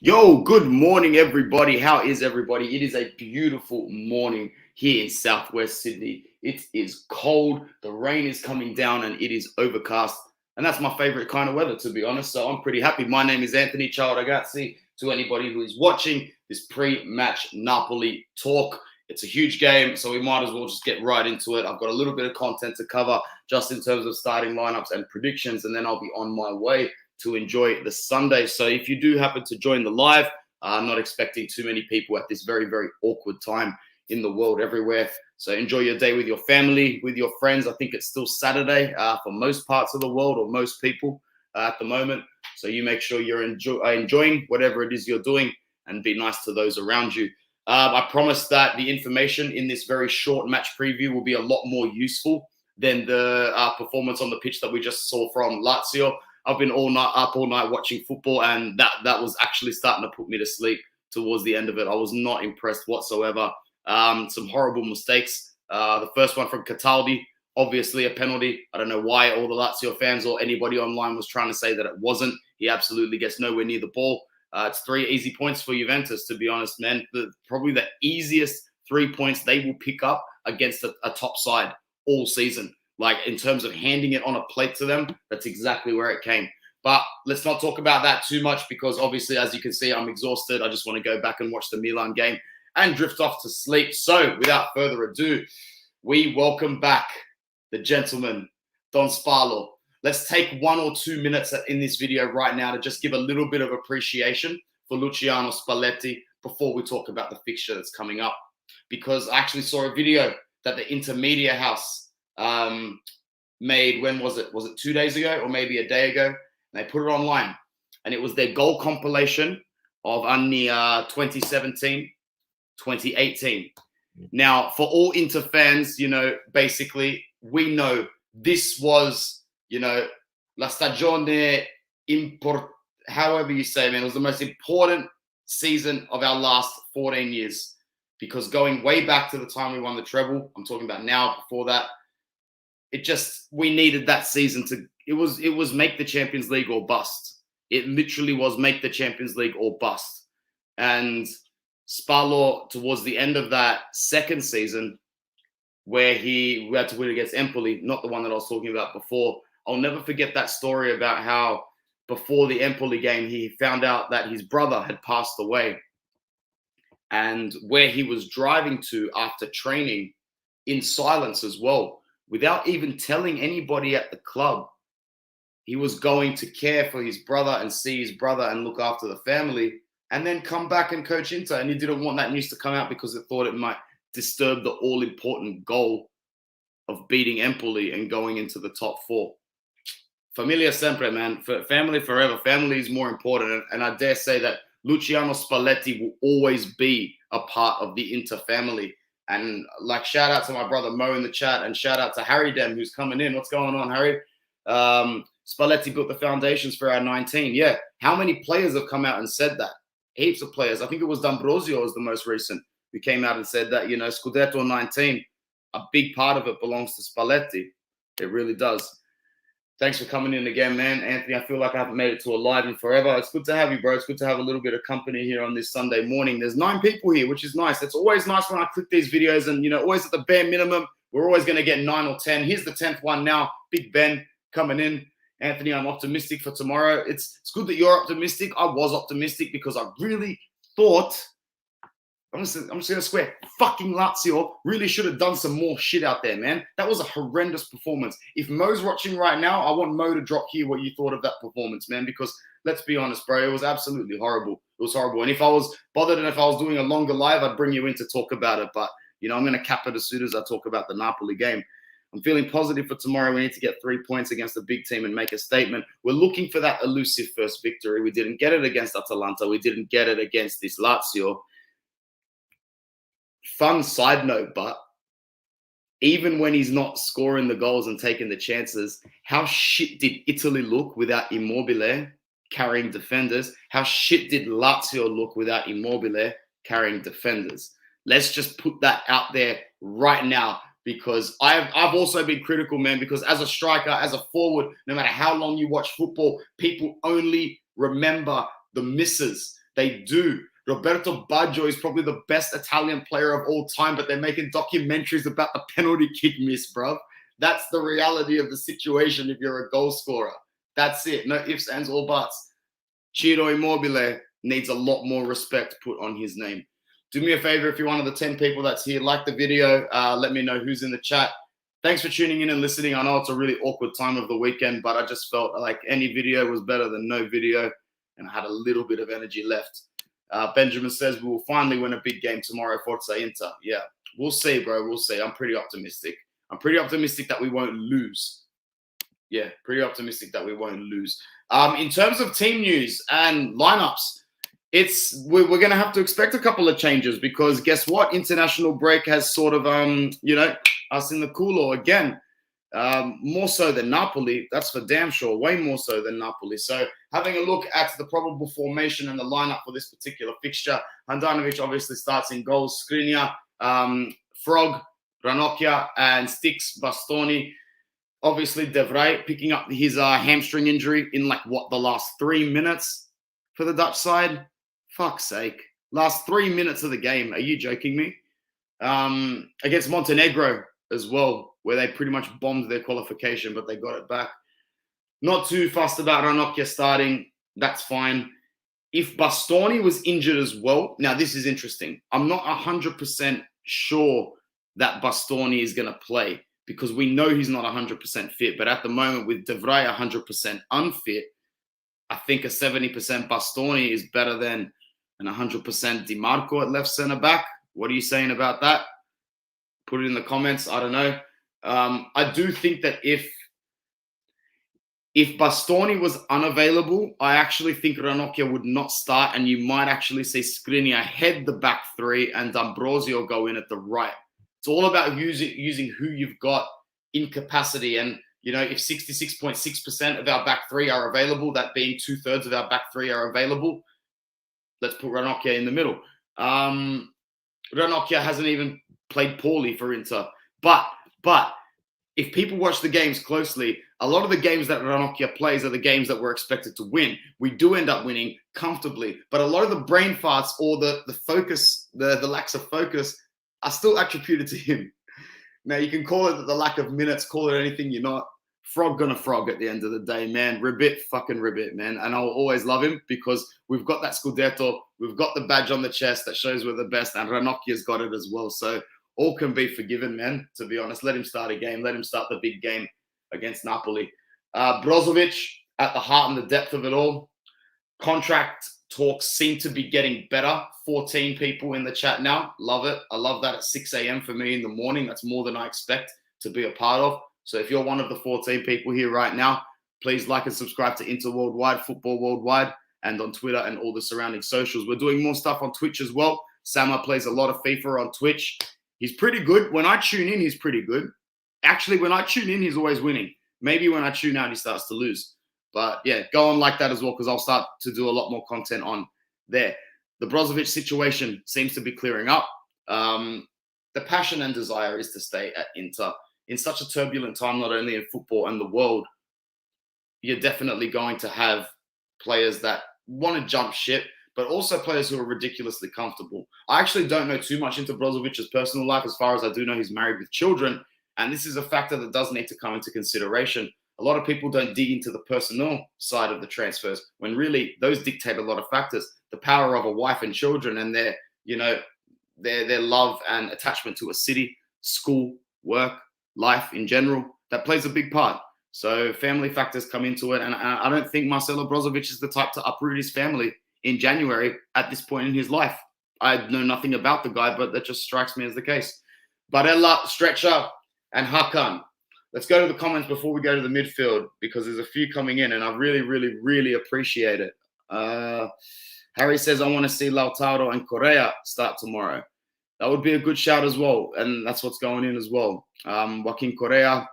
Yo, good morning, everybody. How is everybody? It is a beautiful morning here in Southwest Sydney. It is cold, the rain is coming down, and it is overcast. And that's my favorite kind of weather, to be honest. So I'm pretty happy. My name is Anthony Child Ragazzi. To anybody who is watching this pre-match Napoli talk, it's a huge game, so we might as well just get right into it. I've got a little bit of content to cover just in terms of starting lineups and predictions, and then I'll be on my way to enjoy the Sunday. So if you do happen to join the live, I'm not expecting too many people at this very, very awkward time in the world everywhere. So enjoy your day with your family, with your friends. I think it's still Saturday for most parts of the world or most people at the moment. So you make sure you're enjoying whatever it is you're doing and be nice to those around you. I promise that the information in this very short match preview will be a lot more useful than the performance on the pitch that we just saw from Lazio. I've been up all night watching football, and that was actually starting to put me to sleep towards the end of it. I was not impressed whatsoever. Some horrible mistakes. The first one from Cataldi, obviously a penalty. I don't know why all the Lazio fans or anybody online was trying to say that it wasn't. He absolutely gets nowhere near the ball. It's 3 easy points for Juventus, to be honest, man. Probably the easiest 3 points they will pick up against a top side all season. Like in terms of handing it on a plate to them, that's exactly where it came. But let's not talk about that too much because obviously, as you can see, I'm exhausted. I just want to go back and watch the Milan game and drift off to sleep. So without further ado, we welcome back the gentleman, Don Spallo. Let's take 1 or 2 minutes in this video right now to just give a little bit of appreciation for Luciano Spalletti before we talk about the fixture that's coming up. Because I actually saw a video that the Intermedia House made. When was it? Was it 2 days ago or maybe a day ago? And they put it online, and it was their goal compilation of anni 2017, 2018. Now, for all Inter fans, basically we know this was, la stagione however you say, man, it was the most important season of our last 14 years because going way back to the time we won the treble, I'm talking about now, before that, we needed that season it was make the Champions League or bust. It literally was make the Champions League or bust. And Spallo, towards the end of that second season, where we had to win against Empoli, not the one that I was talking about before, I'll never forget that story about how before the Empoli game, he found out that his brother had passed away. And where he was driving to after training in silence as well, without even telling anybody at the club, he was going to care for his brother and see his brother and look after the family and then come back and coach Inter. And he didn't want that news to come out because it thought it might disturb the all-important goal of beating Empoli and going into the top 4. Familia sempre, man. Family forever. Family is more important. And I dare say that Luciano Spalletti will always be a part of the Inter family. And shout out to my brother Mo in the chat, and shout out to Harry Dem who's coming in. What's going on, Harry? Spalletti built the foundations for our 19. Yeah. How many players have come out and said that? Heaps of players. I think it was D'Ambrosio was the most recent who came out and said that, Scudetto 19, a big part of it belongs to Spalletti. It really does. Thanks for coming in again, man. Anthony, I feel like I haven't made it to a live in forever. It's good to have you, bro. It's good to have a little bit of company here on this Sunday morning. There's 9 people here, which is nice. It's always nice when I click these videos and, always at the bare minimum, we're always going to get 9 or 10. Here's the 10th one now. Big Ben coming in. Anthony, I'm optimistic for tomorrow. It's good that you're optimistic. I was optimistic because I really thought, I'm just going to swear, fucking Lazio really should have done some more shit out there, man. That was a horrendous performance. If Mo's watching right now, I want Mo to drop here what you thought of that performance, man, because let's be honest, bro, it was absolutely horrible. It was horrible. And if I was bothered and if I was doing a longer live, I'd bring you in to talk about it. But, I'm going to cap it as soon as I talk about the Napoli game. I'm feeling positive for tomorrow. We need to get 3 points against a big team and make a statement. We're looking for that elusive first victory. We didn't get it against Atalanta. We didn't get it against this Lazio. Fun side note, but even when he's not scoring the goals and taking the chances, how shit did Italy look without Immobile carrying defenders? How shit did Lazio look without Immobile carrying defenders? Let's just put that out there right now, because I've also been critical, man, because as a striker, as a forward, no matter how long you watch football, people only remember the misses. They do. Roberto Baggio is probably the best Italian player of all time, but they're making documentaries about the penalty kick miss, bro. That's the reality of the situation if you're a goal scorer. That's it. No ifs, ands, or buts. Ciro Immobile needs a lot more respect put on his name. Do me a favor, if you're one of the 10 people that's here, like the video. Let me know who's in the chat. Thanks for tuning in and listening. I know it's a really awkward time of the weekend, but I just felt like any video was better than no video, and I had a little bit of energy left. Benjamin says we will finally win a big game tomorrow, Forza Inter. Yeah, we'll see, bro. We'll see. I'm pretty optimistic. I'm pretty optimistic that we won't lose. Yeah, pretty optimistic that we won't lose. In terms of team news and lineups, we're going to have to expect a couple of changes because guess what? International break has sort of, us in the cooler again. More so than Napoli, that's for damn sure, way more so than Napoli. So having a look at the probable formation and the lineup for this particular fixture, Handanovic obviously starts in goals, Skriniar, Frog, Ranocchia, and Sticks, Bastoni. Obviously, De Vrij picking up his hamstring injury in the last 3 minutes for the Dutch side. Fuck's sake. Last 3 minutes of the game. Are you joking me? Against Montenegro as well, where they pretty much bombed their qualification, but they got it back. Not too fussed about Ranocchia starting. That's fine. If Bastoni was injured as well, now this is interesting. I'm not 100% sure that Bastoni is going to play because we know he's not 100% fit. But at the moment, with De Vrij 100% unfit, I think a 70% Bastoni is better than an 100% Di Marco at left centre back. What are you saying about that? Put it in the comments. I don't know. I do think that if Bastoni was unavailable, I actually think Ranocchia would not start, and you might actually see Skriniar head the back three and D'Ambrosio go in at the right. It's all about using who you've got in capacity. And, if 66.6% of our back three are available, that being 2/3 of our back three are available, let's put Ranocchia in the middle. Ranocchia hasn't even played poorly for Inter. But if people watch the games closely, a lot of the games that Ranocchia plays are the games that we're expected to win. We do end up winning comfortably, but a lot of the brain farts or the focus, the lacks of focus are still attributed to him. Now, you can call it the lack of minutes, call it anything you're not. Frog gonna frog at the end of the day, man. Ribbit, fucking ribbit, man. And I'll always love him because we've got that Scudetto, we've got the badge on the chest that shows we're the best, and Ranocchia's got it as well. So all can be forgiven, man, to be honest. Let him start a game. Let him start the big game against Napoli. Brozovic at the heart and the depth of it all. Contract talks seem to be getting better. 14 people in the chat now. Love it. I love that at 6 a.m. for me in the morning. That's more than I expect to be a part of. So if you're one of the 14 people here right now, please like and subscribe to Inter Worldwide, Football Worldwide, and on Twitter and all the surrounding socials. We're doing more stuff on Twitch as well. Sama plays a lot of FIFA on Twitch. He's pretty good. When I tune in, he's pretty good. Actually, when I tune in, he's always winning. Maybe when I tune out, he starts to lose. But yeah, go on like that as well because I'll start to do a lot more content on there. The Brozovic situation seems to be clearing up. The passion and desire is to stay at Inter. In such a turbulent time, not only in football and the world, you're definitely going to have players that want to jump ship, but also players who are ridiculously comfortable. I actually don't know too much into Brozovic's personal life. As far as I do know, he's married with children, and this is a factor that does need to come into consideration. A lot of people don't dig into the personal side of the transfers when really those dictate a lot of factors. The power of a wife and children and their love and attachment to a city, school, work, life in general, that plays a big part. So family factors come into it. And I don't think Marcelo Brozovic is the type to uproot his family in January at this point in his life. I know nothing about the guy, but that just strikes me as the case. Barella, Stretcher, and Hakan. Let's go to the comments before we go to the midfield because there's a few coming in and I really, really, really appreciate it. Harry says, I want to see Lautaro and Correa start tomorrow. That would be a good shout as well. And that's what's going in as well. Joaquin Correa,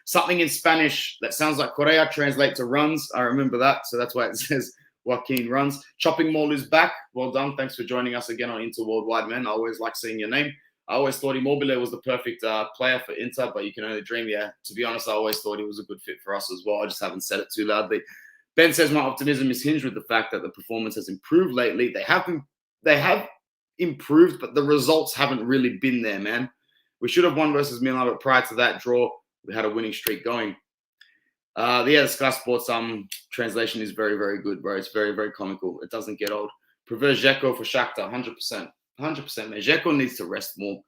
something in Spanish that sounds like Correa translate to runs. I remember that. So that's why it says Joaquin runs. Chopping Mall is back. Well done. Thanks for joining us again on Inter Worldwide, man. I always like seeing your name. I always thought Immobile was the perfect player for Inter, but you can only dream. Yeah, to be honest, I always thought he was a good fit for us as well. I just haven't said it too loudly. Ben says my optimism is hinged with the fact that the performance has improved lately. They have improved, but the results haven't really been there, man. We should have won versus Milan, but prior to that draw, we had a winning streak going. The Sky Sports translation is very, very good, bro. It's very, very comical. It doesn't get old. Prefer Dzeko for Shakhtar, 100%. 100%, man. Dzeko needs to rest more.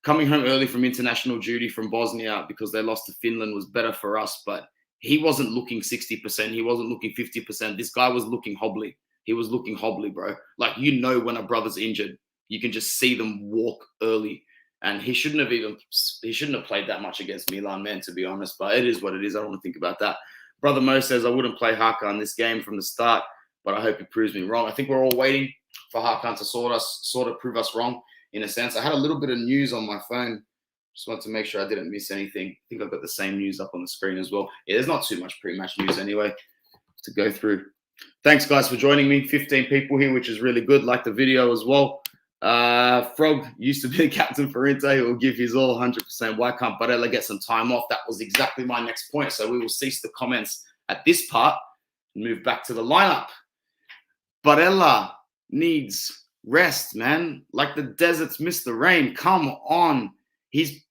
Coming home early from international duty from Bosnia because they lost to Finland was better for us, but he wasn't looking 60%. He wasn't looking 50%. This guy was looking hobbly. He was looking hobbly, bro. Like, you know, when a brother's injured, you can just see them walk early. And he shouldn't have played that much against Milan, man, to be honest. But it is what it is. I don't want to think about that. Brother Mo says, I wouldn't play Hakan this game from the start, but I hope he proves me wrong. I think we're all waiting for Hakan to sort of prove us wrong, in a sense. I had a little bit of news on my phone. Just wanted to make sure I didn't miss anything. I think I've got the same news up on the screen as well. Yeah, there's not too much pre-match news anyway to go through. Thanks, guys, for joining me. 15 people here, which is really good. Like the video as well. Frog used to be the captain for Inter. He will give his all 100%. Why can't Barella get some time off? That was exactly my next point. So we will cease the comments at this part and move back to the lineup. Barella needs rest, man. Like the deserts miss the rain. Come on. He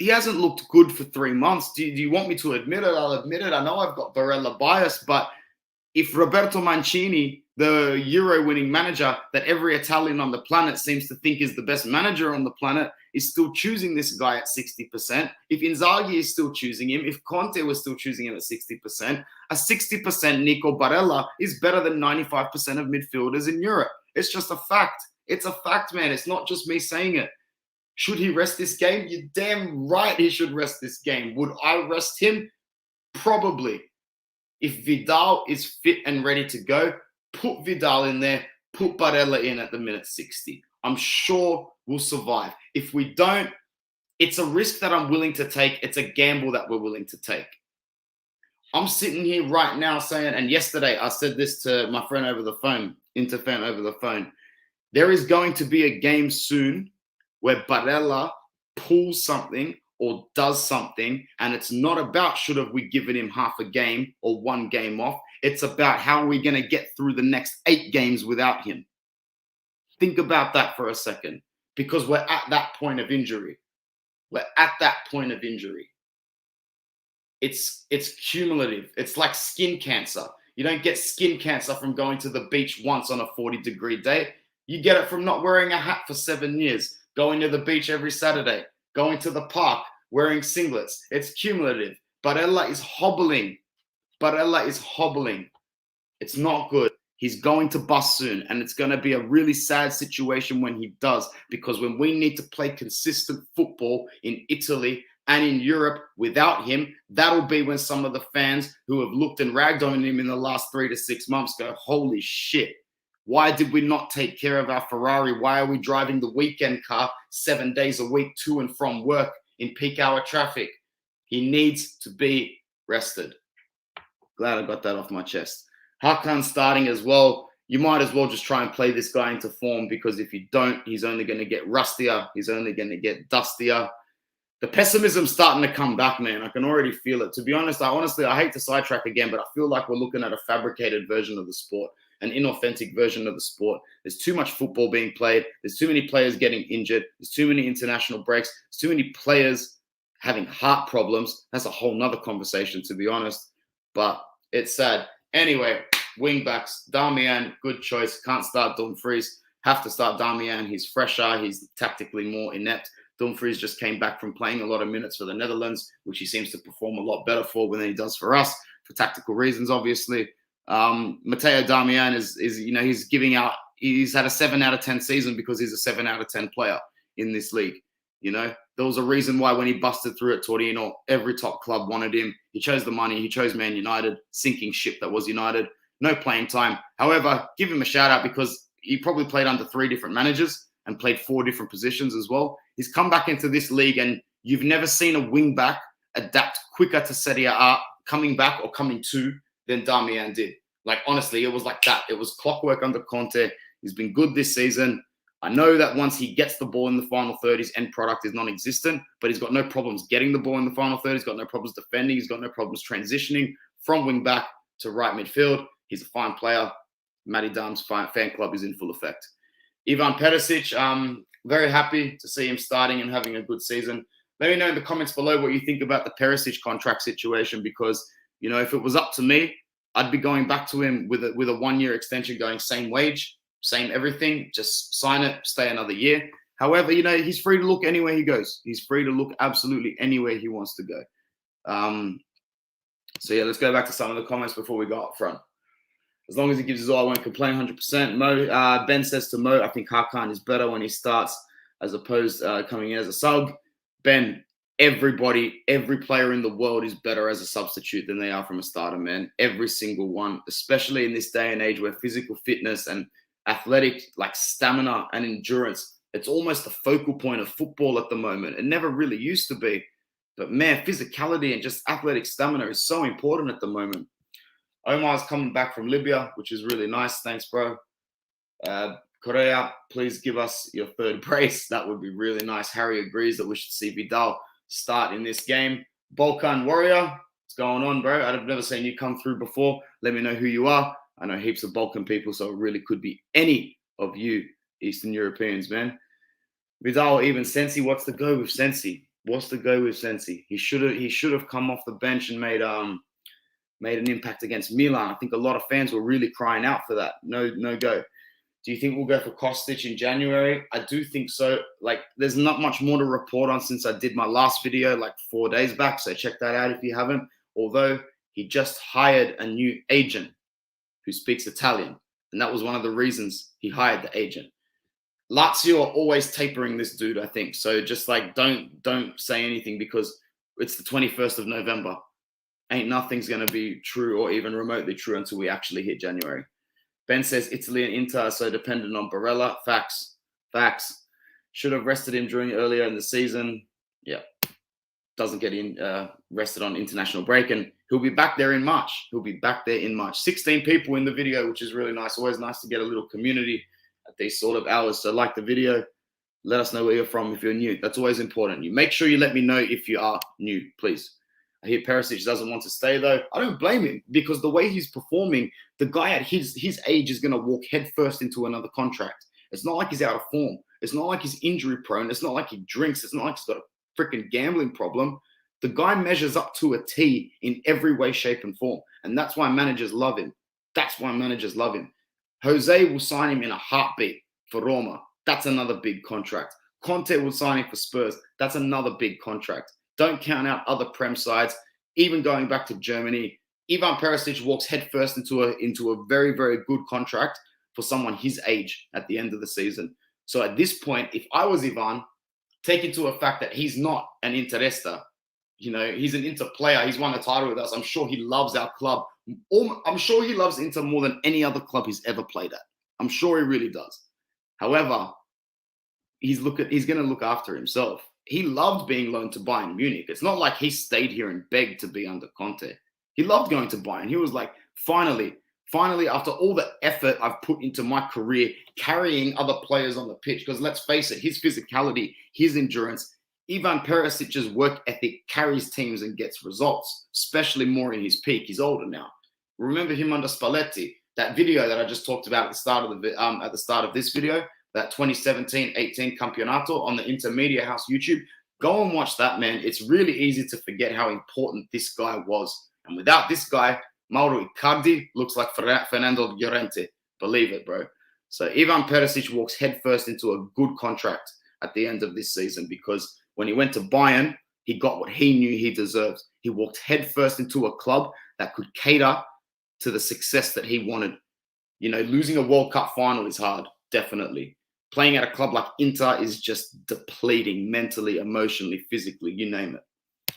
hasn't looked good for 3 months. Do you want me to admit it? I'll admit it. I know I've got Barella bias, but if Roberto Mancini, the Euro-winning manager that every Italian on the planet seems to think is the best manager on the planet, is still choosing this guy at 60%, if Inzaghi is still choosing him, if Conte was still choosing him at 60%, a 60% Nico Barella is better than 95% of midfielders in Europe. It's just a fact. It's a fact, man. It's not just me saying it. Should he rest this game? You're damn right he should rest this game. Would I rest him? Probably. If Vidal is fit and ready to go, put Vidal in there, put Barella in at the minute 60. I'm sure we'll survive. If we don't, it's a risk that I'm willing to take. It's a gamble that we're willing to take. I'm sitting here right now saying, and yesterday I said this to my friend over the phone, Inter fan over the phone, there is going to be a game soon where Barella pulls something or does something, and it's not about should have we given him half a game or one game off. It's about how are we going to get through the next 8 games without him. Think about that for a second, because we're at that point of injury. We're at that point of injury. It's cumulative. It's like skin cancer. You don't get skin cancer from going to the beach once on a 40-degree day. You get it from not wearing a hat for 7 years, going to the beach every Saturday, going to the park, wearing singlets. It's cumulative. Barella is hobbling. Barella is hobbling. It's not good. He's going to bust soon, and it's going to be a really sad situation when he does, because when we need to play consistent football in Italy and in Europe without him, that'll be when some of the fans who have looked and ragged on him in the last 3 to 6 months go, holy shit. Why did we not take care of our Ferrari? Why are we driving the weekend car 7 days a week to and from work in peak hour traffic? He needs to be rested. Glad I got that off my chest. Hakan starting as well. You might as well just try and play this guy into form, because if you don't, he's only going to get rustier. He's only going to get dustier. The pessimism's starting to come back, man. I can already feel it. To be honest, I hate to sidetrack again, but I feel like we're looking at a fabricated version of the sport, an inauthentic version of the sport. There's too much football being played. There's too many players getting injured. There's too many international breaks. There's too many players having heart problems. That's a whole nother conversation, to be honest. But it's sad. Anyway, wing backs. Darmian, good choice. Can't start Dumfries. Have to start Darmian. He's fresher. He's tactically more inept. Dumfries just came back from playing a lot of minutes for the Netherlands, which he seems to perform a lot better for than he does for us, for tactical reasons, obviously. Mateo Darmian he's had a 7 out of 10 season because he's a 7 out of 10 player in this league. You know, there was a reason why when he busted through at Torino, every top club wanted him. He chose the money. He chose Man United, sinking ship that was United. No playing time. However, give him a shout out because he probably played under 3 different managers and played 4 different positions as well. He's come back into this league, and you've never seen a wing back adapt quicker to Serie A coming back or coming to than Darmian did. Like, honestly, it was like that. It was clockwork under Conte. He's been good this season. I know that once he gets the ball in the final third, his end product is non-existent, but he's got no problems getting the ball in the final third. He's got no problems defending. He's got no problems transitioning from wing back to right midfield. He's a fine player. Matty Darm's fan club is in full effect. Ivan Perisic, very happy to see him starting and having a good season. Let me know in the comments below what you think about the Perisic contract situation, because, you know, if it was up to me, I'd be going back to him with a 1-year extension, going same wage, same everything, just sign it, stay another year. However, you know, he's free to look anywhere he goes. He's free to look absolutely anywhere he wants to go. So yeah, let's go back to some of the comments before we go up front. As long as he gives his all, I won't complain 100%. Mo, Ben says to Mo, I think Hakan is better when he starts as opposed coming in as a sub. Ben, every player in the world is better as a substitute than they are from a starter, man. Every single one, especially in this day and age where physical fitness and athletic, like stamina and endurance, it's almost the focal point of football at the moment. It never really used to be. But man, physicality and just athletic stamina is so important at the moment. Omar's coming back from Libya, which is really nice. Thanks, bro. Correa, please give us your third brace. That would be really nice. Harry agrees that we should see Vidal start in this game. Balkan Warrior, what's going on, bro? I've never seen you come through before. Let me know who you are. I know heaps of Balkan people, so it really could be any of you Eastern Europeans, man. Vidal, even Sensi, what's the go with Sensi? What's the go with Sensi? He should have come off the bench and made an impact against Milan. I think a lot of fans were really crying out for that. No go. Do you think we'll go for Kostic in January? I do think so. Like, there's not much more to report on since I did my last video like 4 days back. So check that out if you haven't. Although he just hired a new agent who speaks Italian. And that was one of the reasons he hired the agent. Lazio are always tapering this dude, I think. So just like, don't say anything, because it's the 21st of November. Ain't nothing's going to be true or even remotely true until we actually hit January. Ben says Italy and Inter are so dependent on Barella. Facts. Should have rested him earlier in the season. Yeah. Doesn't get rested on international break. And he'll be back there in March. 16 people in the video, which is really nice. Always nice to get a little community at these sort of hours. So like the video. Let us know where you're from if you're new. That's always important. You make sure you let me know if you are new, please. I hear Perisic doesn't want to stay, though. I don't blame him, because the way he's performing, the guy at his age is going to walk headfirst into another contract. It's not like he's out of form. It's not like he's injury prone. It's not like he drinks. It's not like he's got a freaking gambling problem. The guy measures up to a T in every way, shape, and form. And that's why managers love him. Jose will sign him in a heartbeat for Roma. That's another big contract. Conte will sign him for Spurs. That's another big contract. Don't count out other Prem sides. Even going back to Germany, Ivan Perisic walks headfirst into a very, very good contract for someone his age at the end of the season. So at this point, if I was Ivan, take into a fact that he's not an Interista. You know, he's an Inter player. He's won a title with us. I'm sure he loves our club. I'm sure he loves Inter more than any other club he's ever played at. I'm sure he really does. However, he's going to look after himself. He loved being loaned to Bayern Munich. It's not like he stayed here and begged to be under Conte. He loved going to Bayern. He was like, finally, after all the effort I've put into my career, carrying other players on the pitch, because let's face it, his physicality, his endurance, Ivan Perisic's work ethic carries teams and gets results, especially more in his peak. He's older now. Remember him under Spalletti, that video that I just talked about at the start of this video, that 2017-18 Campionato on the Intermedia House YouTube. Go and watch that, man. It's really easy to forget how important this guy was. And without this guy, Mauro Icardi looks like Fernando Llorente. Believe it, bro. So Ivan Perisic walks headfirst into a good contract at the end of this season, because when he went to Bayern, he got what he knew he deserved. He walked headfirst into a club that could cater to the success that he wanted. You know, losing a World Cup final is hard, definitely. Playing at a club like Inter is just depleting mentally, emotionally, physically, you name it.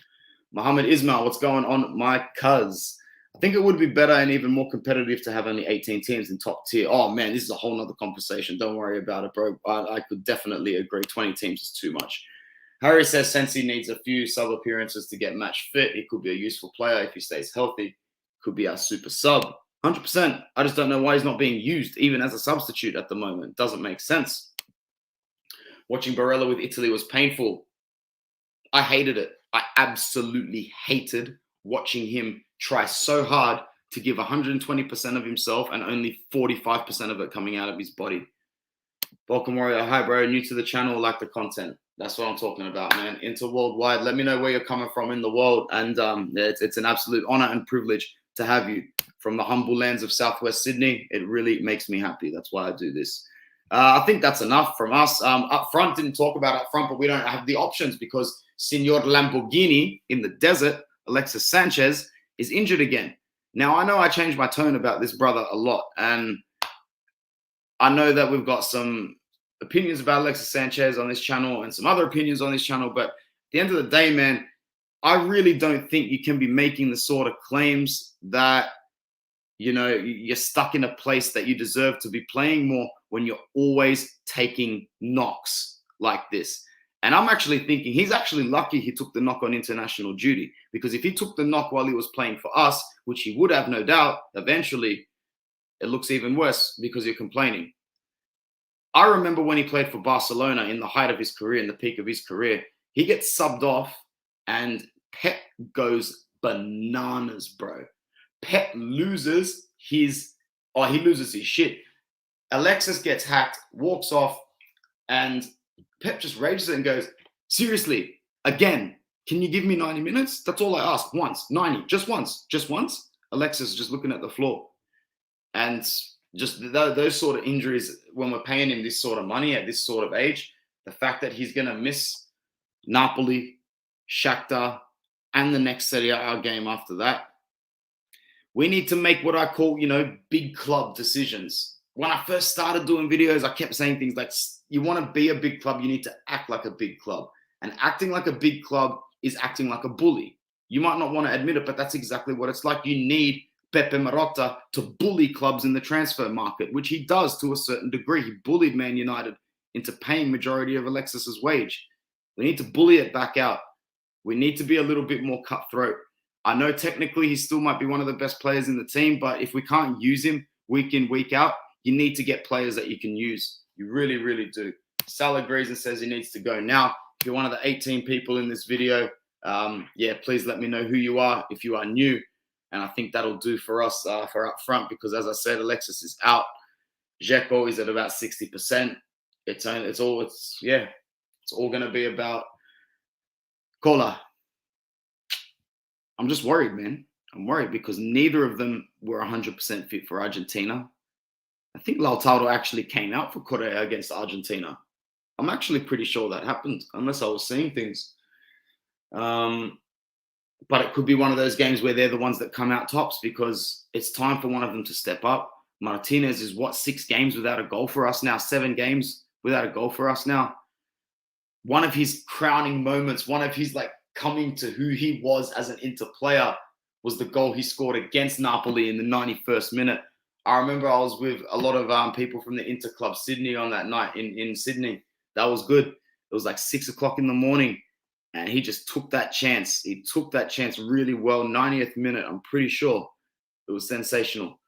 Mohammed Ismail, what's going on, my cuz? I think it would be better and even more competitive to have only 18 teams in top tier. Oh, man, this is a whole nother conversation. Don't worry about it, bro. I could definitely agree. 20 teams is too much. Harry says Sensi needs a few sub appearances to get match fit. He could be a useful player if he stays healthy. Could be our super sub. 100%. I just don't know why he's not being used even as a substitute at the moment. Doesn't make sense. Watching Barella with Italy was painful. I hated it. I absolutely hated watching him try so hard to give 120% of himself and only 45% of it coming out of his body. Welcome, Warrior. Hi, bro. New to the channel, like the content. That's what I'm talking about, man. Into worldwide. Let me know where you're coming from in the world. And it's an absolute honor and privilege to have you from the humble lands of Southwest Sydney. It really makes me happy. That's why I do this. I think that's enough from us. Up front, didn't talk about up front, but we don't have the options because Senor Lamborghini in the desert, Alexis Sanchez, is injured again. Now, I know I changed my tone about this brother a lot, and I know that we've got some opinions about Alexis Sanchez on this channel and some other opinions on this channel, but at the end of the day, man, I really don't think you can be making the sort of claims that, you know, you're stuck in a place that you deserve to be playing more when you're always taking knocks like this. And I'm actually thinking he's actually lucky he took the knock on international duty, because if he took the knock while he was playing for us, which he would have no doubt, eventually it looks even worse because you're complaining. I remember when he played for Barcelona in the height of his career, in the peak of his career, he gets subbed off and Pep goes bananas, bro. Pep loses his shit. Alexis gets hacked, walks off, and Pep just rages it and goes, seriously, again, can you give me 90 minutes? That's all I ask. Once, 90, just once. Alexis is just looking at the floor. And just those sort of injuries, when we're paying him this sort of money at this sort of age, the fact that he's going to miss Napoli, Shakhtar, and the next Serie A game after that, we need to make what I call, you know, big club decisions. When I first started doing videos, I kept saying things like, you want to be a big club, you need to act like a big club. And acting like a big club is acting like a bully. You might not want to admit it, but that's exactly what it's like. You need Pepe Marotta to bully clubs in the transfer market, which he does to a certain degree. He bullied Man United into paying majority of Alexis's wage. We need to bully it back out. We need to be a little bit more cutthroat. I know technically he still might be one of the best players in the team, but if we can't use him week in, week out, you need to get players that you can use. You really, really do. Sal agrees and says he needs to go. Now, if you're one of the 18 people in this video, please let me know who you are if you are new. And I think that'll do for us for up front, because as I said, Alexis is out. Dzeko is at about 60%. It's all going to be about Kola. I'm just worried, man. I'm worried because neither of them were 100% fit for Argentina. I think Lautaro actually came out for Korea against Argentina. I'm actually pretty sure that happened, unless I was seeing things. But it could be one of those games where they're the ones that come out tops, because it's time for one of them to step up. Martinez is 6 games without a goal for us now, 7 games without a goal for us now. One of his crowning moments, one of his coming to who he was as an Inter player, was the goal he scored against Napoli in the 91st minute. I remember I was with a lot of people from the Inter Club Sydney on that night in Sydney. That was good. It was like 6 o'clock in the morning. And he just took that chance. He took that chance really well. 90th minute, I'm pretty sure. It was sensational.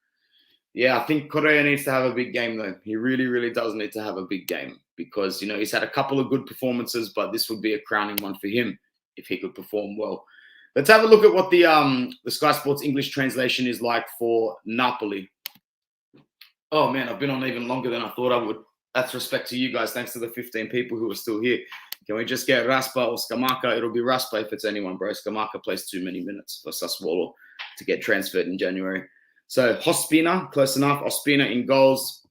Yeah, I think Correa needs to have a big game, though. He really, really does need to have a big game, because, you know, he's had a couple of good performances, but this would be a crowning one for him if he could perform well. Let's have a look at what the Sky Sports English translation is like for Napoli. Oh, man, I've been on even longer than I thought I would. That's respect to you guys. Thanks to the 15 people who are still here. Can we just get Raspa or Scamacca? It'll be Raspa if it's anyone, bro. Scamacca plays too many minutes for Sassuolo to get transferred in January. So Ospina, close enough. Ospina in goals.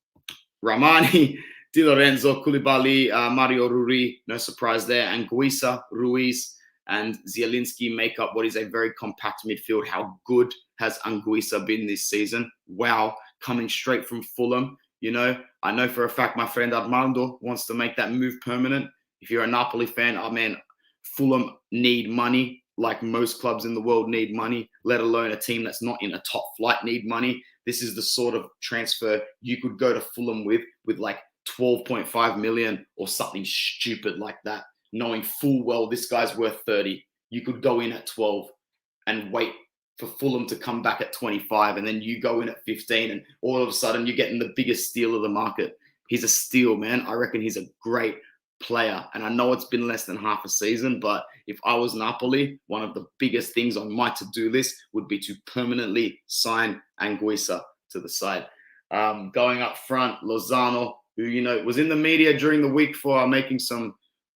Ramani, Di Lorenzo, Koulibaly, Mario Rui, no surprise there. Anguissa, Ruiz, and Zielinski make up what is a very compact midfield. How good has Anguissa been this season? Wow, coming straight from Fulham. You know, I know for a fact my friend Armando wants to make that move permanent. If you're a Napoli fan, oh man, Fulham need money, like most clubs in the world need money, let alone a team that's not in a top flight need money. This is the sort of transfer you could go to Fulham with like 12.5 million or something stupid like that, knowing full well this guy's worth 30. You could go in at 12 and wait for Fulham to come back at 25, and then you go in at 15, and all of a sudden you're getting the biggest steal of the market. He's a steal, man. I reckon he's a great player. And I know it's been less than half a season, but if I was Napoli, one of the biggest things on my to-do list would be to permanently sign Anguissa to the side. Going up front, Lozano, who, was in the media during the week for making some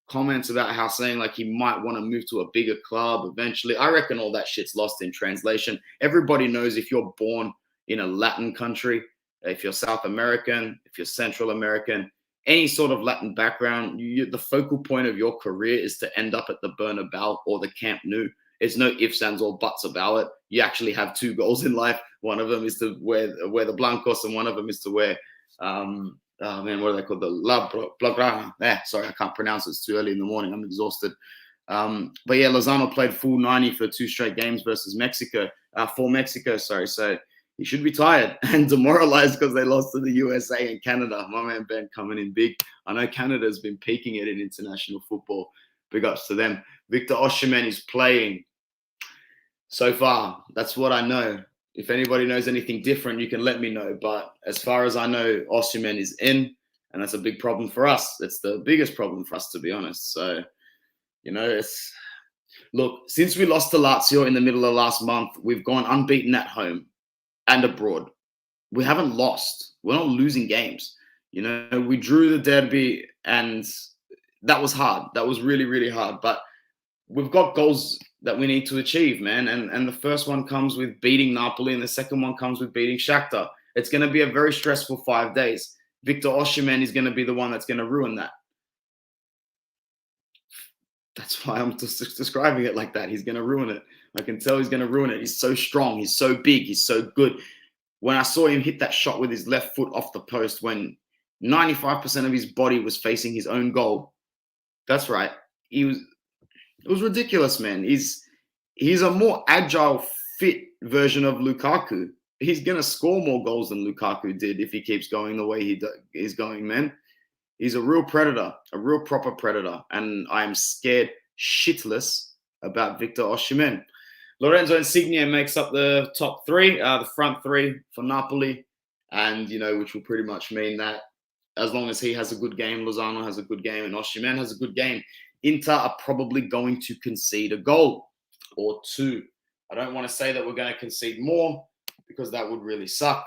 comments about how saying like he might want to move to a bigger club eventually. I reckon all that shit's lost in translation. Everybody knows if you're born in a Latin country, if you're South American, if you're Central American, any sort of Latin background, the focal point of your career is to end up at the Bernabeu or the Camp Nou. It's no ifs, ands, or buts about it. You actually have two goals in life. One of them is to wear the blancos, and one of them is to wear, what are they called? The La Blaugrana. Sorry, I can't pronounce it. It's too early in the morning. I'm exhausted. But yeah, Lozano played full 90 for 2 straight games versus Mexico, for Mexico, sorry. So he should be tired and demoralized because they lost to the USA and Canada. My man Ben coming in big. I know Canada's been peaking it in international football. Big ups to them. Victor Osimhen is playing so far. That's what I know. If anybody knows anything different, you can let me know. But as far as I know, Osimhen is in, and that's a big problem for us. It's the biggest problem for us, to be honest. So, look, since we lost to Lazio in the middle of last month, we've gone unbeaten at home and abroad. We haven't lost. We're not losing games. We drew the derby, and that was hard. That was really, really hard. But we've got goals that we need to achieve, man. And the first one comes with beating Napoli, and the second one comes with beating Shakhtar. It's going to be a very stressful 5 days. Victor Osimhen is going to be the one that's going to ruin that. That's why I'm just describing it like that. He's going to ruin it. I can tell he's going to ruin it. He's so strong. He's so big. He's so good. When I saw him hit that shot with his left foot off the post when 95% of his body was facing his own goal. That's right. It was ridiculous, man. He's a more agile, fit version of Lukaku. He's going to score more goals than Lukaku did if he keeps going the way he is going, man. He's a real predator, a real proper predator. And I am scared shitless about Victor Osimhen. Lorenzo Insigne makes up the top 3, the front 3 for Napoli. And, which will pretty much mean that as long as he has a good game, Lozano has a good game, and Osimhen has a good game, Inter are probably going to concede a goal or 2. I don't want to say that we're going to concede more because that would really suck.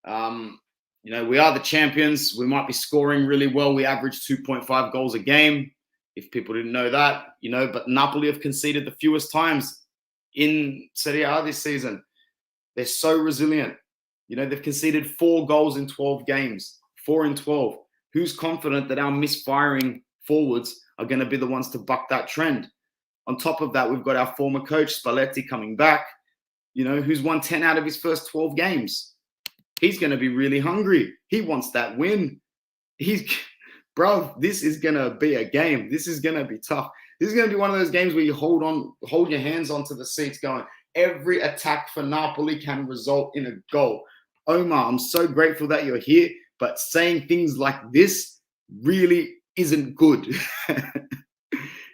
We are the champions. We might be scoring really well. We average 2.5 goals a game, if people didn't know that, but Napoli have conceded the fewest times in Serie A this season. They're so resilient. They've conceded 4 goals in 12 games, 4 in 12. Who's confident that our misfiring forwards are going to be the ones to buck that trend? On top of that, we've got our former coach, Spalletti, coming back, who's won 10 out of his first 12 games. He's going to be really hungry. He wants that win. Bro, this is going to be a game. This is going to be tough. This is going to be one of those games where you hold your hands onto the seats going, every attack for Napoli can result in a goal. Omar, I'm so grateful that you're here, but saying things like this really isn't good.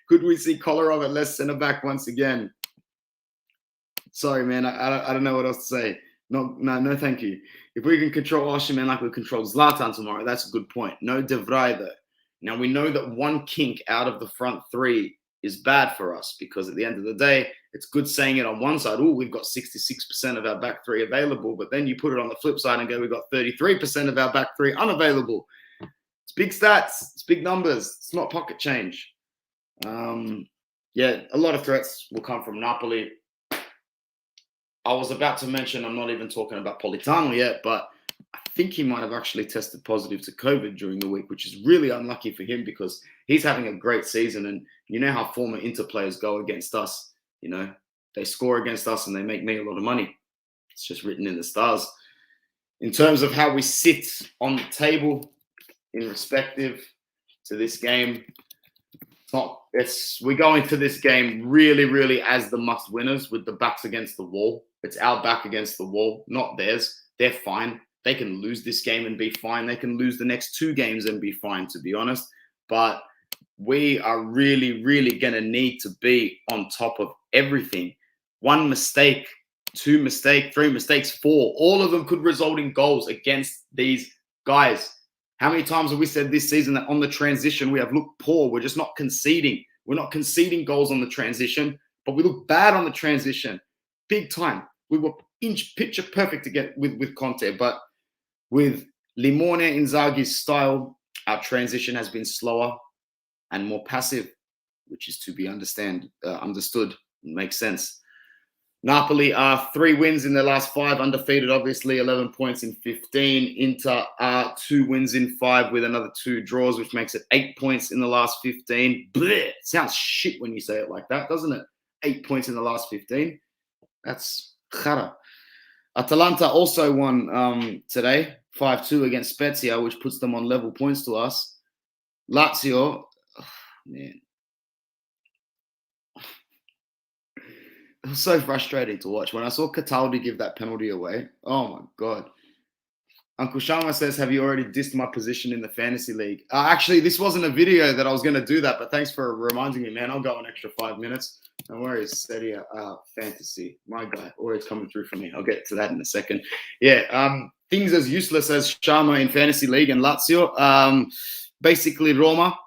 Could we see Kolarov at left centre back once again? Sorry, man. I don't know what else to say. No, thank you. If we can control Osimhen like we control Zlatan tomorrow, that's a good point. No De Vrij, though. Now, we know that one kink out of the front 3 is bad for us because at the end of the day, it's good saying it on one side. Oh, we've got 66% of our back 3 available. But then you put it on the flip side and go, we've got 33% of our back 3 unavailable. It's big stats. It's big numbers. It's not pocket change. A lot of threats will come from Napoli. I was about to mention, I'm not even talking about Politano yet, but I think he might have actually tested positive to COVID during the week, which is really unlucky for him because he's having a great season. And you know how former Inter players go against us. They score against us and they make me a lot of money. It's just written in the stars. In terms of how we sit on the table in respective to this game, we go into this game really, really as the must winners with the backs against the wall. It's our back against the wall, not theirs. They're fine. They can lose this game and be fine. They can lose the next 2 games and be fine, to be honest. But we are really, really going to need to be on top of everything. 1 mistake, 2 mistakes, 3 mistakes, 4. All of them could result in goals against these guys. How many times have we said this season that on the transition we have looked poor? We're just not conceding. We're not conceding goals on the transition, but we look bad on the transition. Big time. We were picture perfect to get with Conte, but with Limone Inzaghi's style, our transition has been slower and more passive, which is to be understood. Makes sense. Napoli are 3 wins in their last 5, undefeated, obviously, 11 points in 15. Inter are 2 wins in 5 with another 2 draws, which makes it 8 points in the last 15. Blech. Sounds shit when you say it like that, doesn't it? 8 points in the last 15. That's chara. Atalanta also won today, 5-2 against Spezia, which puts them on level points to us. Lazio, man. It was so frustrating to watch. When I saw Cataldi give that penalty away, oh my God. Uncle Sharma says, have you already dissed my position in the fantasy league? Actually, this wasn't a video that I was going to do that, but thanks for reminding me, man. I'll go an extra 5 minutes. Don't worry, Seria Fantasy. My guy, always coming through for me. I'll get to that in a second. Yeah, things as useless as Sharma in fantasy league and Lazio. Basically, Roma,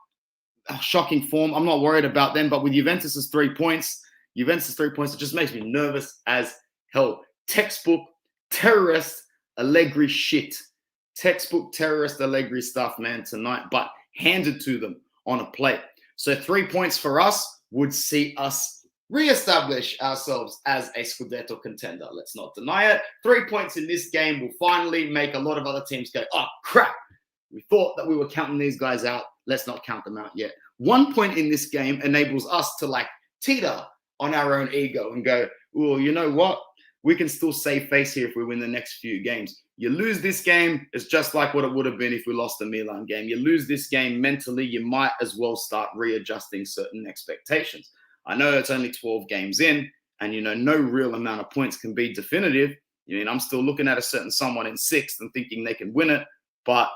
shocking form. I'm not worried about them, but with Juventus's 3 points, it just makes me nervous as hell. Textbook terrorist Allegri shit. Textbook terrorist Allegri stuff, man, tonight, but handed to them on a plate. So 3 points for us would see us reestablish ourselves as a Scudetto contender. Let's not deny it. 3 points in this game will finally make a lot of other teams go, oh, crap. We thought that we were counting these guys out. Let's not count them out yet. 1 point in this game enables us to teeter on our own ego and go, oh, you know what? We can still save face here if we win the next few games. You lose this game, it's just like what it would have been if we lost the Milan game. You lose this game mentally, you might as well start readjusting certain expectations. I know it's only 12 games in, and no real amount of points can be definitive. I'm still looking at a certain someone in 6th and thinking they can win it, but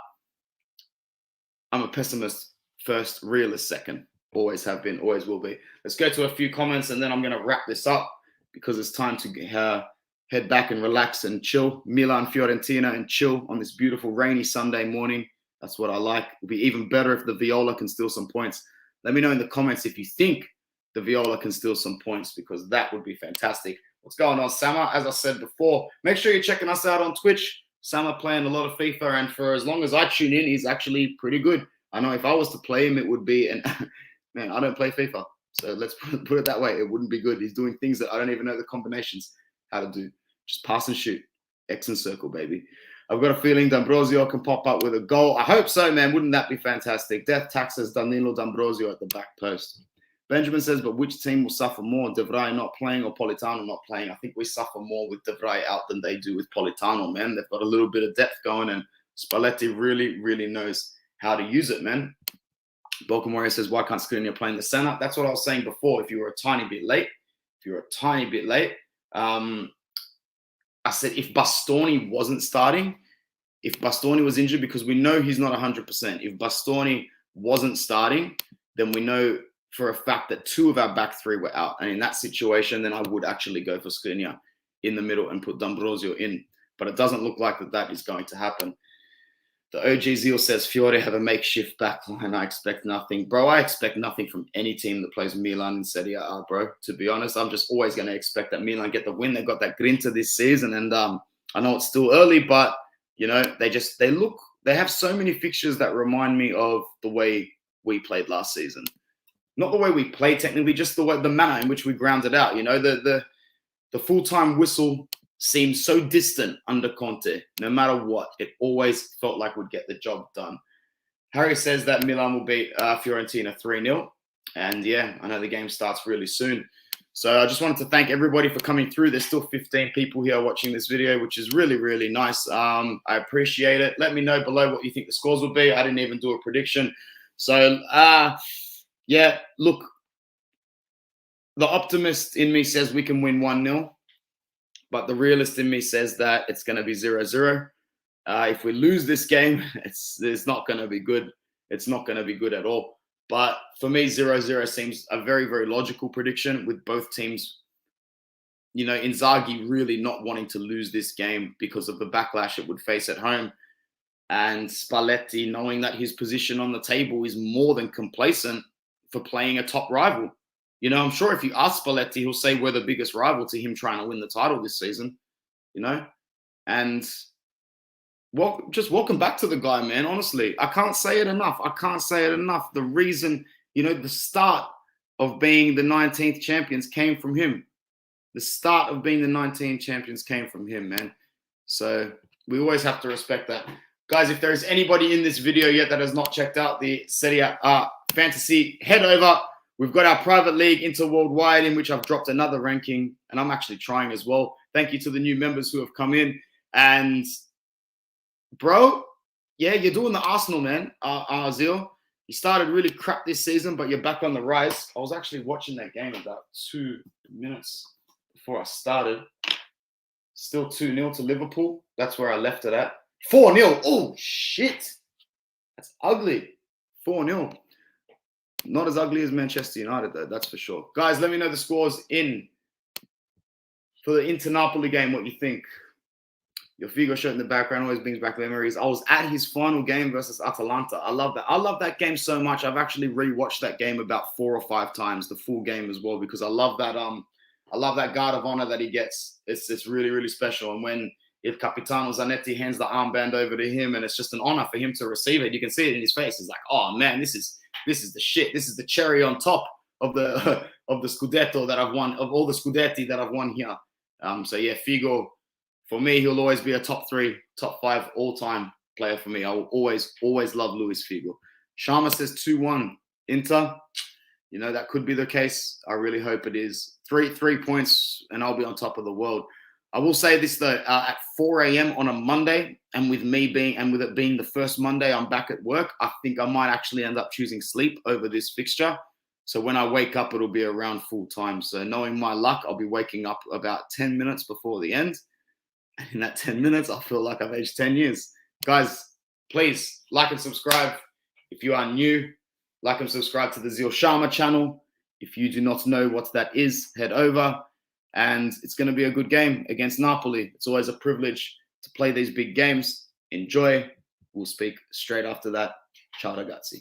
I'm a pessimist first, realist second. Always have been, always will be. Let's go to a few comments, and then I'm going to wrap this up because it's time to head back and relax and chill. Milan, Fiorentina, and chill on this beautiful rainy Sunday morning. That's what I like. It'll be even better if the Viola can steal some points. Let me know in the comments if you think the Viola can steal some points, because that would be fantastic. What's going on, Sama? As I said before, make sure you're checking us out on Twitch. Sama playing a lot of FIFA, and for as long as I tune in, he's actually pretty good. I know if I was to play him, it would be man, I don't play FIFA. So let's put it that way. It wouldn't be good. He's doing things that I don't even know the combinations how to do. Just pass and shoot. X and circle, baby. I've got a feeling D'Ambrosio can pop up with a goal. I hope so, man. Wouldn't that be fantastic? Death taxes Danilo D'Ambrosio at the back post. Benjamin says, but which team will suffer more? De Vrij not playing or Politano not playing? I think we suffer more with De Vrij out than they do with Politano, man. They've got a little bit of depth going, and Spalletti really, really knows how to use it, man. Bokamoria says, why can't Skriniar play in the center? That's what I was saying before. If you were a tiny bit late, I said if Bastoni wasn't starting, if Bastoni was injured, because we know he's not 100%. If Bastoni wasn't starting, then we know for a fact that 2 of our back 3 were out. And in that situation, then I would actually go for Skriniar in the middle and put D'Ambrosio in. But it doesn't look like that is going to happen. The OG Zeal says, Fiore have a makeshift backline. I expect nothing. Bro, I expect nothing from any team that plays Milan in Serie A, bro. To be honest, I'm just always going to expect that Milan get the win. They've got that grinta this season. And I know it's still early, but, they have so many fixtures that remind me of the way we played last season. Not the way we played technically, just the manner in which we grounded out. The full-time whistle seemed so distant under Conte. No matter what, it always felt like we'd get the job done. Harry says that Milan will beat Fiorentina 3-0. And yeah, I know the game starts really soon. So I just wanted to thank everybody for coming through. There's still 15 people here watching this video, which is really, really nice. I appreciate it. Let me know below what you think the scores will be. I didn't even do a prediction. So, yeah, look, the optimist in me says we can win 1-0. But the realist in me says that it's going to be 0-0. If we lose this game, it's not going to be good. It's not going to be good at all. But for me, 0-0 seems a very, very logical prediction, with both teams, Inzaghi really not wanting to lose this game because of the backlash it would face at home. And Spalletti, knowing that his position on the table is more than complacent for playing a top rival. You know, I'm sure if you ask Spalletti, he'll say we're the biggest rival to him trying to win the title this season, you know? And just welcome back to the guy, man. Honestly, I can't say it enough. I can't say it enough. The reason, you know, the start of being the 19th champions came from him. The start of being the 19 champions came from him, man. So we always have to respect that. Guys, if there is anybody in this video yet that has not checked out the Serie A Fantasy, head over. We've got our private league into worldwide, in which I've dropped another ranking, and I'm actually trying as well. Thank you to the new members who have come in. And, bro, yeah, you're doing the Arsenal, man, Ozil. You started really crap this season, but you're back on the rise. I was actually watching that game about 2 minutes before I started. Still 2-0 to Liverpool. That's where I left it at. 4-0. Oh, shit. That's ugly. 4-0. Not as ugly as Manchester United, though. That's for sure. Guys, let me know the scores for the Inter Napoli game, what you think. Your Figo shirt in the background always brings back memories. I was at his final game versus Atalanta. I love that. I love that game so much. I've actually rewatched that game about 4 or 5 times, the full game as well, because I love that guard of honor that he gets. It's really, really special. And when if Capitano Zanetti hands the armband over to him, and it's just an honor for him to receive it, you can see it in his face. He's like, oh man, this is the shit. This is the cherry on top of the of the Scudetto that I've won, of all the Scudetti that I've won here. So yeah, Figo, for me, he'll always be a top 3, top 5 all-time player for me. I will always love Luis Figo. Sharma says 2-1 Inter. You know, that could be the case. I really hope it is. 3 points, and I'll be on top of the world. I will say this though, at 4 a.m. on a Monday, and with it being the first Monday I'm back at work, I think I might actually end up choosing sleep over this fixture. So when I wake up, it'll be around full time. So knowing my luck, I'll be waking up about 10 minutes before the end. And in that 10 minutes, I feel like I've aged 10 years. Guys, please like and subscribe. If you are new, like and subscribe to the Zil Sharma channel. If you do not know what that is, head over. And it's going to be a good game against Napoli. It's always a privilege to play these big games. Enjoy. We'll speak straight after that. Ciao ragazzi.